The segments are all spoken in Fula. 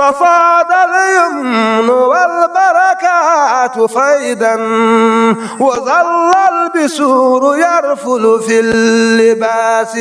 ففاض اليمن والبركات فيدا وظل البسور يرفل في اللباس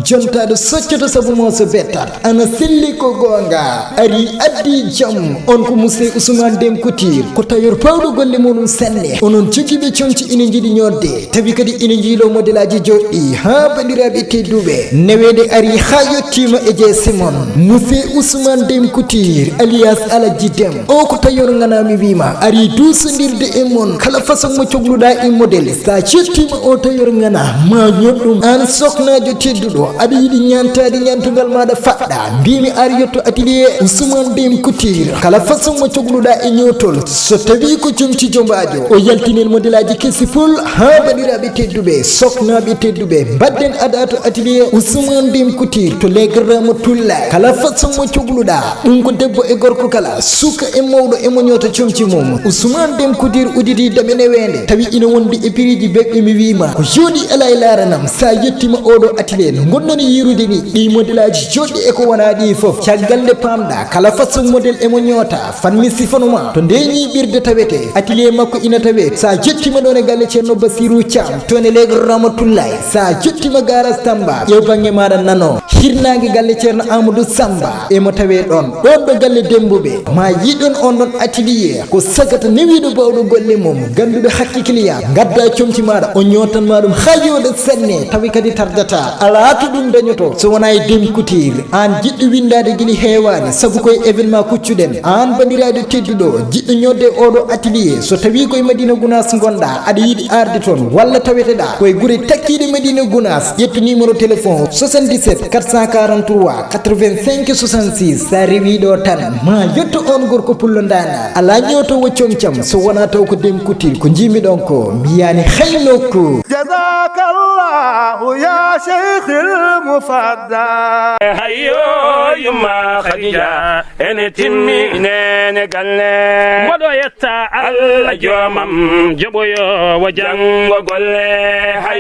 jontaɗo soccoto sabu mo so bettat ana selli ko gonga ari addi jam on ko Musey Ousmane Deme Couture ko tayor pawɗo golle muɗum senne onon jogiiɓe conci ina jiiɗi ñodde tawi kadi ina jiilo modèle aji joɗɗi ha bandiraɓe tedduɓe newede ari ha yettima e je Simon Musey Ousmane Deme Couture alias Alaji Deme o ko tayor ganami wima ari dusodirde e mon kala façon mo cohluɗa e modèle sa cettima o tayor gana ma ñoɗɗum an soknajo tedduɗo aɗa yiɗi ñantade ñantugal maɗa faɗɗa mbimi ari yetto atelier Ousmane Deme Couture kala façon mo cohluɗa e ñowtol so tawi ko comci jombajo o yaltinen modèle aji kessi pul ha bandiraɓe tedduɓe soknaɓe tedduɓe badden ada to atelier Ousmane Deme Couture to legrama tulla kala façon mo cohluɗa ɗum ko debbo e gorko kala suka e mawɗo emo ñota comci mum Ousmane Deme Couture uditi daɓene wende tawi ina wondi e piriji beɓɓe mi wima ko joɗi ala e laranam sa yettima oɗo atelier no gonɗon yirude ni ɗi modèle aji joɗɗi e ko wona ɗi foof caggal nde pamɗa kala façon modèle emo ñoota fanmi sifanuma to nde ñiɓirde tawete atelier makko ina tawe sa jettima ɗon e galle ceerno Basirou Thiam tone legro Ramatoulaye sa jettima garas Tamba ƴew banggue maɗa nano hirnangue galle ceerno Amadou Samba emo tawe ɗon ɗon ɗo galle Dembuɓe ma yiɗon on ɗon atelier ko sagata newiɗo bawɗo golle mum ganduɗo hakki client gadda comci maɗa o ñotanma ɗum ha yoɗa senne tawi kadi tardata ala to ɗum dañoto so wona e Deme Couture an jiɗɗo windade guili heewani saabu koye événement kuccuɗen an bandiraɗo tedduɗo jiɗɗo ñodde oɗo atelier so tawi koye Madina Gounass gonɗa aɗa yiiɗi arde toon walla taweteɗa koye guure takkiɗe Madina Gounass ƴettu numéro téléphone 77 443 85 66 sa rewi ɗo tan ma yetto on gorko pullo dana ala ñotowo comcam so wona taw ko Deme Couture ko jimi ɗon ko mbiyani hay nokku جزاك الله يا شيخ المفدى هيو يما خديجة ان تمي نين قالنا ودو يتا الجومم جبويو وجان وقول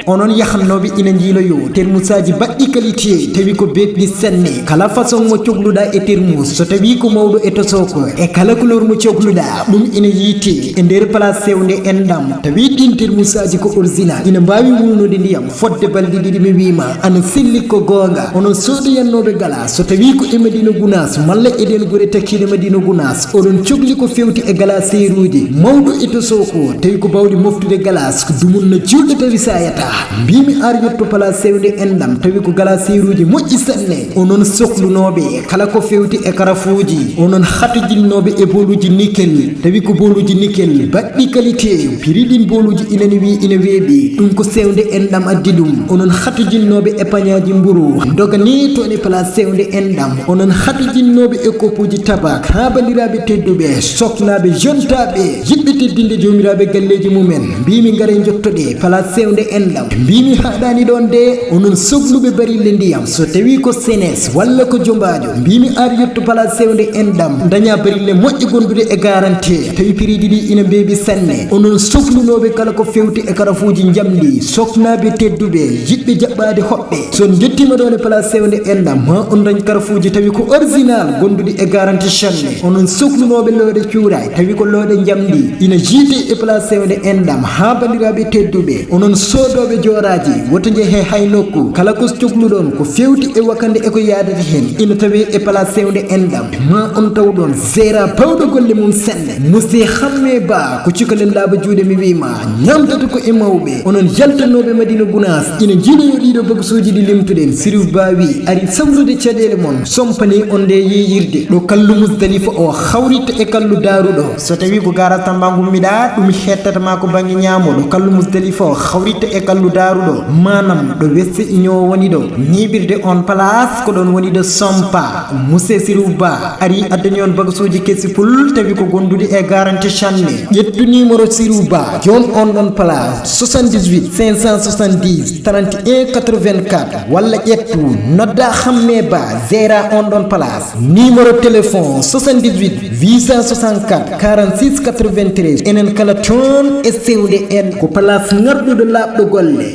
onon yahannoɓe ina jiiloyo termusaji baɗɗi qualité tawi ko beɓɗi senne kala façon mo cohluɗa e termus so tawi ko mawɗo e tosoko e kala couleur mo cohluɗa ɗum ina yiite e nder place sewnde enɗam tawi ɗin termusaji ko original ina mbawi wulnude ndiyam fodde balɗe ɗiɗi mi wima ana selli ko gonga onon sodoyannoɓe gala so tawi ko e Madina Gounass malla eɗen guure takkiɗe Madina Gounass oɗon cohli ko fewti e gala seruji mawɗo e tosoko tawi ko bawɗi moftude galas ko dumunna julɗo tawi sayata mbimi ar yetto place sewnde enɗam tawi ko gala seruji moƴƴi sanne onon sohlunoɓe kala ko fewti e karafuji onon hatojinnoɓe e boluji nickel tawi ko boluji nickel baɗɗi qualité piriɗin boluji inani wi ina weeɓi ɗum ko sewnde enɗam addi ɗum onon hatojinnoɓe e pañaji mburu doga ni toon e place sewnde enɗam onon hatojinnoɓe e koppuji tabak ha bandiraɓe tedduɓe soknaɓe jontaɓe yiɗɓe teddinde jomiraɓe galleji mumen mbimi gaare jottoɗe place sewnde enɗam mbimi haɗani ɗon de onon sohluɓe barille ndiyam so tawi ko Senes walla ko Jombajo mbimi ar yetto place sewnde enɗam daña barille moƴƴe gondude e garantie tawi piriji ɗi ina beeɓi sanne onon sohlunoɓe kala ko fewti e karafuji jamɗi soknaɓe tedduɓe yiɗɓe jaɓɓade hoɓɓe son jettima ɗon e place sewnde enɗam ma on dañ karafuji tawi ko original gonduɗi e garantie channe onon sohlunoɓe looɗe cuuray tawi ko looɗe jamɗi ina jiite e place sewnde enɗam ha bandiraɓe tedduɓe onon sodoɓe joraji woto jeehe hay nokku kala ko cohluɗon ko fewti e wakande eko yadata hen ina tawi e place sewnde enɗam ma on taw ɗon gérant bawɗo golle mum senne Musey Hamme Ba ko cukalel laaɓa juuɗe mi wima ñamtata ko e mawɓe onon jaltanoɓe Madina Gounass ina jiiloyo ɗiɗo bagasuji ɗi limtuɗen Sirif Bawi ari sawrude caɗele mon sompani on nde yeyirde ɗo kallu Musdalifa o hawrita e kallu Daruɗo so tawi ko garas Tamba gummiɗa ɗum hettatama ko banggue ñamo ɗo kallu Musdalifa o hawrita e kallu Daruɗo manam ɗo wesse ñowo woni ɗo ñiɓirde on place ko ɗon woni ɗo sompa Musey Sirif Ba ari addani on bagasuji kessi pul tawi ko gondude e garantie channe ƴettu numéro Sirif Ba jom on ɗon place 78 570 31 84 walla ƴettu nodda Hamme Ba gérant on ɗon place numéro téléphone 78 864 46 93 enen kala toon e sewnde en ko place ngarɗuɗo laaɓɗo golle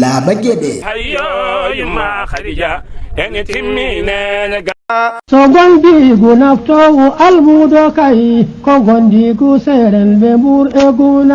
laaɓa gueɗe هيو يما خديجة ان تمي نين so gondigu naftowo almudo kay ko gondigu seren ɓe ɓur e gunas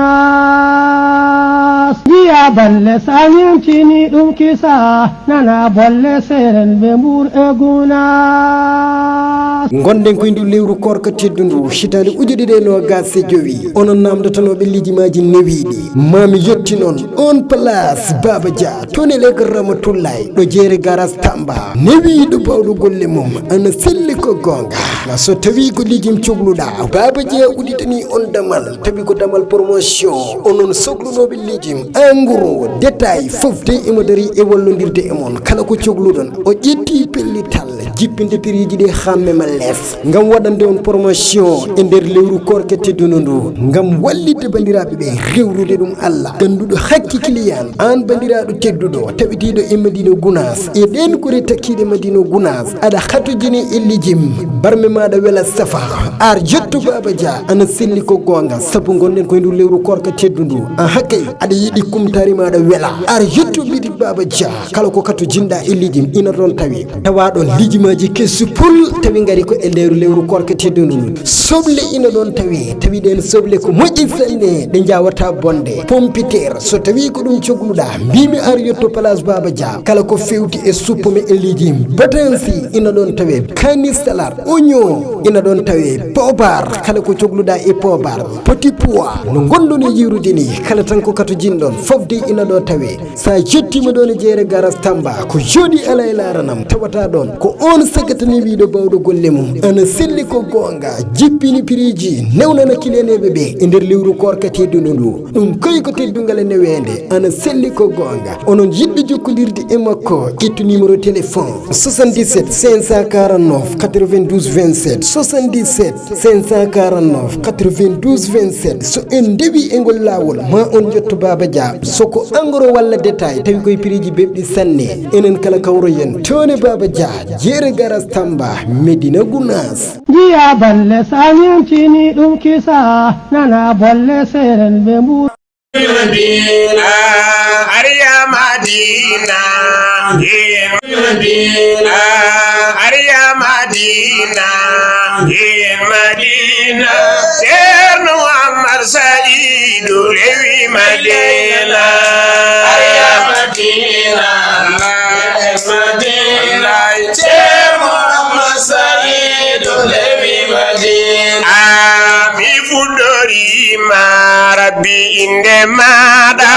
jiya balle sañimtini ɗum kisa nana bolle seren ɓe ɓur e gunas gonden ko ndu lewru korka teddundu hitande ujude de no gasse jowi onon namdotanoɓe lijimaji newiɗi mami yetti noon on place Baba Dia tonele ko Ramatoulaye ɗo jeere garas Tamba newiɗo bawɗo golle mum ana selli ko gonga so tawi ko lijim cohluɗa Baba Dia udditani on damal tawi ko damal promotion onon sohlunoɓe lijim en gros détail fof de emo dari e wallodirde e mon kala ko cohluɗon o ƴetti pellital jippinde piriji ɗi hammema lef ngam waɗande on promotion e nder lewru korka tedduno ndu ngam wallide bandiraɓe ɓe rewrude ɗum Allah ganduɗo hakki client an bandiraɗo tedduɗo taɓitiɗo e Madina Gounass e ɗen kori takkiɗe Madina Gounass aɗa hatojini e lijim barme maɗa wela safa ar jetto Baba Dia ana selli ko gonga saabu gonɗen koye ndu lewru korka teddu ndu an hakkay aɗa yiiɗi kumtari maɗa wela ar jetto mbiɗi Baba Dia kala ko kato jinɗa e lijim ina ɗon tawi tawaɗon lijimaji kessu pul tawi gari ko e nder lewru korka teddu ndu soble ina ɗon tawiɗen soble ko moƴƴi sanne ɗe jawata bonde pompiteer so tawi ko ɗum cohluɗa mbimi ar yetto place Baba Dia kala ko fewti e suppome e lijim batansi ina ɗon tawe canis salade oignon ina ɗon tawe pobar kala ko cohluɗa e pobar petit pois no gonɗon e yirude ni kala tan ko kato jinɗon fofde ina ɗo tawe sa jettima ɗon e jeere garas Tamba ko jooɗi ala e laranam tawata ɗon ko on sagatani wiɗo bawɗo golle mum ana selli ko gonga jippini piriji newnana kileneɓe ɓe e nder lewru korka tedduno ndu ɗum koy ko teddungal e newende ana selli ko gonga onon yiɗɓe jokkodirde e makko ƴettu numéro téléphone 77 549 92 27 77 549 92 27 so en dewi e ngol lawol ma on jotto Baba Dia soko engrais walla détail tawi koye piriji bebɗi sanne enen kala kawroyen tone Baba Dia jeere garas Tamba Medina Gounass jiya balle sañimtini ɗum kisa nana bolle seren ɓe ɓur Madina, Arya Madina, Madina, Arya Madina, Madina, Cherno Amar Saidu Lewi Madina, Arya Madina, Madina, Cherno Amar Saidu Lewi Madina, mi fudori Rabbi inde maɗa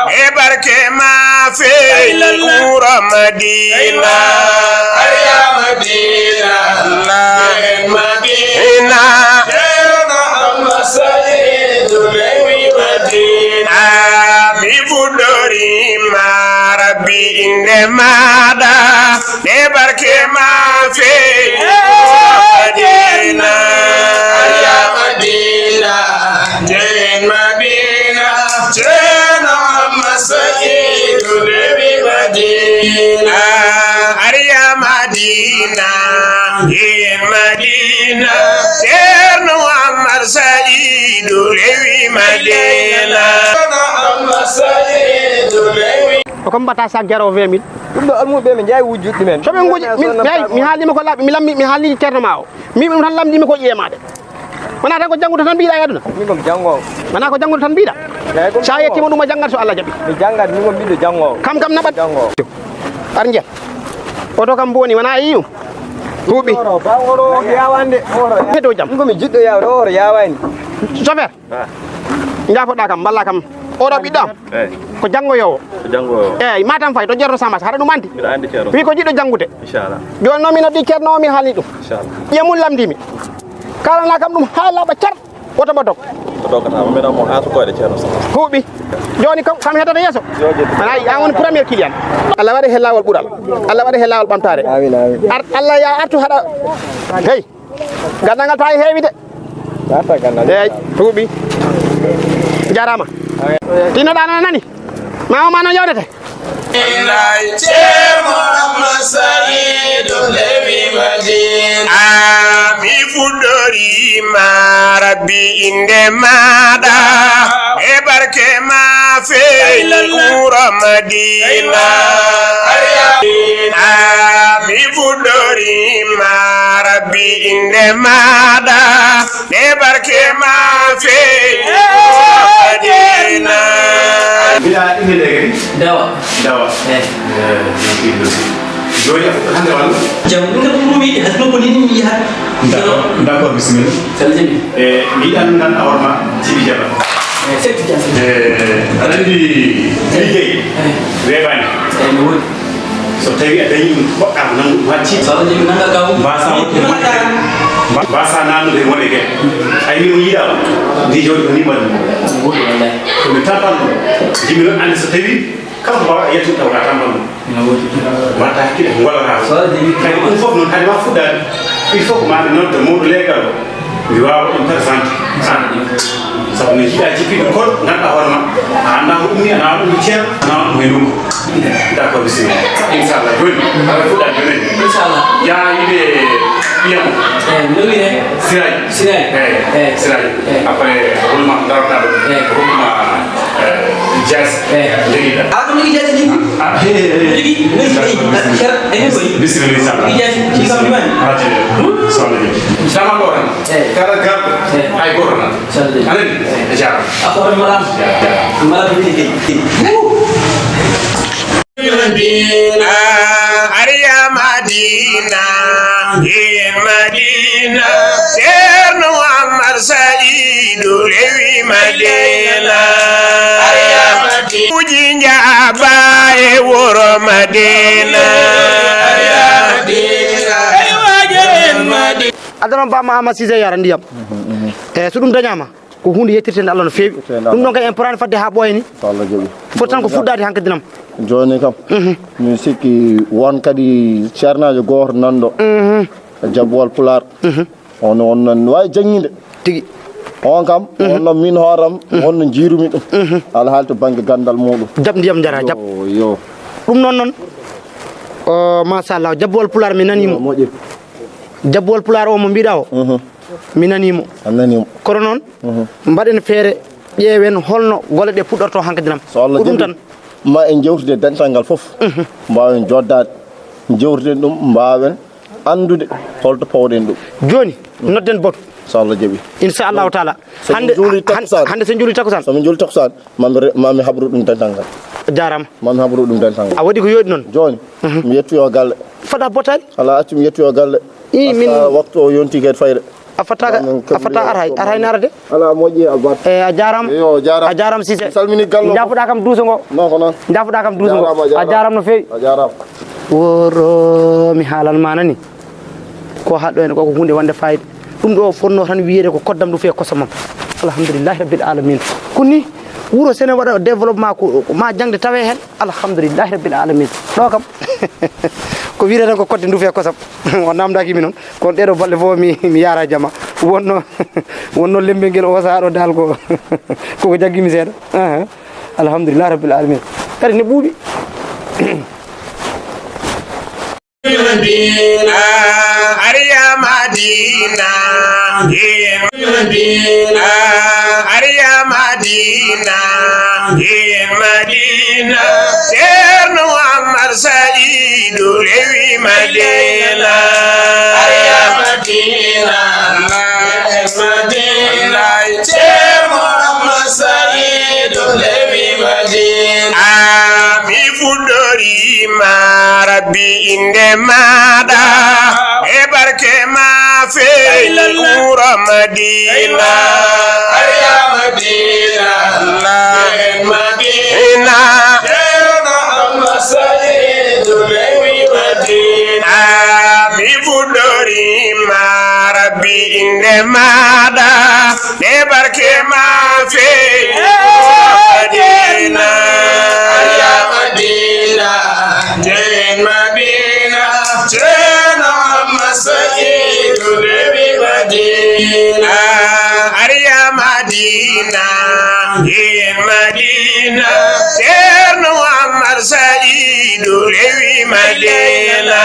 e barke ma feeñi wuro Madina Arya Madina Madina Ceerno Allah Sayyidu Lewi Madina mi fuɗɗorima Rabbi inde maɗa e barke ma feeñi wuro Madina Arya Madina Madina, Ceerno Amar Saidu Lewi Madina, Arya Madina, Madina, Ceerno Amar Saidu Lewi Madina, Ceerno Amar Saidu Lewi. Ko mbata sa gero 20000 ɗum ɗo almuɓe ɓe jawi wujjuɗi men soɓe nguji mi haalima ko laaɓi mi haalni ceerno ma o mi ɗum tan lamdimi ko ƴeemade wona tan ko janngude tan mbiɗa e aduna min kom janngowo wona ko janngude tan mbiɗa sa yettima ɗum o janngat so Allah jaɓi mi janngat min kom ɓiɗɗo janngowo kam naɓat janngowo ar jeet oto kam boni wona e yiyum duuɓi oro yawande hedo jam min komi jiɗɗo yawde oro yawani chauffeur jafoɗa kam balla kam oɗo ɓiɗɗam ko janngoyowo eyyi Matam Faye to jerto Sambas haɗa ɗum anti wi ko jiɗɗo janngude joni noon mi noddi ceerno o mi haalni ɗum ƴemum lamdimi kalana kam ɗum ha laaɓa car woto ɓatok huuɓi joni kam heddata yesso anayi an woni premier client Allah waɗi he lawol ɓuural Allah waɗi he lawol ɓamtare Allah ya artu haɗa hey gandangal ta e heewi de eyyi huuɓi jarama tinoɗa nana nani mama ma no yewdete mi fuɗɗorima Rabbi inde maɗa e barke ma feeñi wuro Madina mi fuɗɗori ma rabbi inde maɗa ne barke ma feeñi madina bila inde ɗe kadi dawa joni hande walla jam ɗum kam ɗum yiɗi hasno ko nini mi yahat d' accord bisimilla salajami mbiɗan tan awarma jiɗi jaɓa setti jan aɗa andi liggey weɓani mi woodi so tawi a dañi ɗum poɗɗama nangu ɗum hacci salajami nanga kaw mbasa nanude wone gueɗe ay min o yiiɗama ndi joni ko nimbaɗ ɗum woodi wallahi komi tampan ɗum jimmi noon andi so tawi kala ko mbawa yettude taw ka tampan ɗum watta hakkille ko gollata kadi ɗum fof noon hade ma fuɗɗade il faut ko maɗa nodda mawɗo leegal o mi wawa ɗum présente sabu no jiiɗa jippiɗo koɗo ganduɗa hoorema a anda ko ɗum ni a nawa ɗum ɗo ceerno a nawa ɗum e nokku d' accord bisimilla inchallah joni aɗa fuɗɗade joni inchallah ya yiɗe ɓiyamo nowine siraji eyyi siraji après holma daroɗa ɗo hokkuma jas joguiɗa ɗum jogui jasi jimmi jogui bisimilla inchallah jasi kam ɗimani sohna jogi sama ɗo tan kala garɗo hay goto tan anani e jarama a hoore maɗam mala bini Madina, Arya Madina, Yen Madina, Cerno Amar Saidu Lewi Madina, Arya Madina, Ujinja Abaye Woro Madina, Arya Madina, Yen Madina. adana ba ma Cissé yara ndiyam so ɗum dañama ko hunde yettirtende Allah no feewi ɗum ɗon kadi en porani fadde ha ɓooya ni Allah jogui foti tan ko fuɗɗade hankkadinam joni kam mi sikki won kadi ceernajo goto nanɗo jabbowal pular on non wawi jangguide tigui on kam on noon min hooram wonno jiirumi ɗum ala haali to banggue gandal muɗum jab ndiyam jara jab yo ɗum noon machallah jabbowal pular mi nanimo moƴƴi jabbowal pular o mo mbiɗa o mi nanimo a nanimo kono noon mbaɗen feere ƴeewen holno golle ɗe puɗɗorto hankkadinam so Allah ko ɗum tan ma en jewtude dental ngal foof mbawen joddade jewtuden ɗum mbawen andude holto pawɗen ɗum joni nodden boto so Allah jaaɓi inchallahu taala hande so juuli takusan somin juuli takusan mami habru ɗum dental ngal jarama mami habru ɗum dental ngal a waɗi ko yooɗi noon joni mi yettoyo galle fada botali ala accu mi yettoyo galle min waktu o yonti kede fayre a fatta aray narade ala moƴƴi a bat a jarama yo jarama a jarama Cissé salmini gallo jafuɗa kam duuso ngo non ko noon jafuɗa kam duuso ngo a jarama no fewi a jarama woro mi haalanma nani ko haɗɗo hen koko hunde wonde fayida ɗum ɗo fonno tan wiyede ko koddam ɗum fe kosamam alhamdulillahi rabbil alamin koni wuro sene waɗa développement ko ma jangde tawe hen alhamdulillahi rabbil alamin ɗo kam ko wiide tan ko kodde ndu fe kosam o namdakimi noon kono ɗeɗo balɗe fof mi yara jama wonno lembel nguel o saɗo dal ko koko jaggimi seeɗa alhamdulillahi rabbil alamin kadi ne ɓuuɓi Madina, Arya Madina, Yen Madina, Arya Madina, Yen Madina, Cerno Amar Saidu Lewi Madina, Arya Madina, Yen Madina, Cerno Amar Saidu Lewi Madina, mi fuɗɗori ma rabbi inde maɗa e barke ma feeñi wuro Madina Arya Madina Madina Ceerno Amar Saidu Lewi Madina mi fuɗɗori ma rabbi inde maɗa e barke ma feeñi wuro Madina Arya Madina Yen Madina Ceerno Amar Saidu Lewi Madina Arya Madina Yen Madina Ceerno Amar Saidu Lewi Madina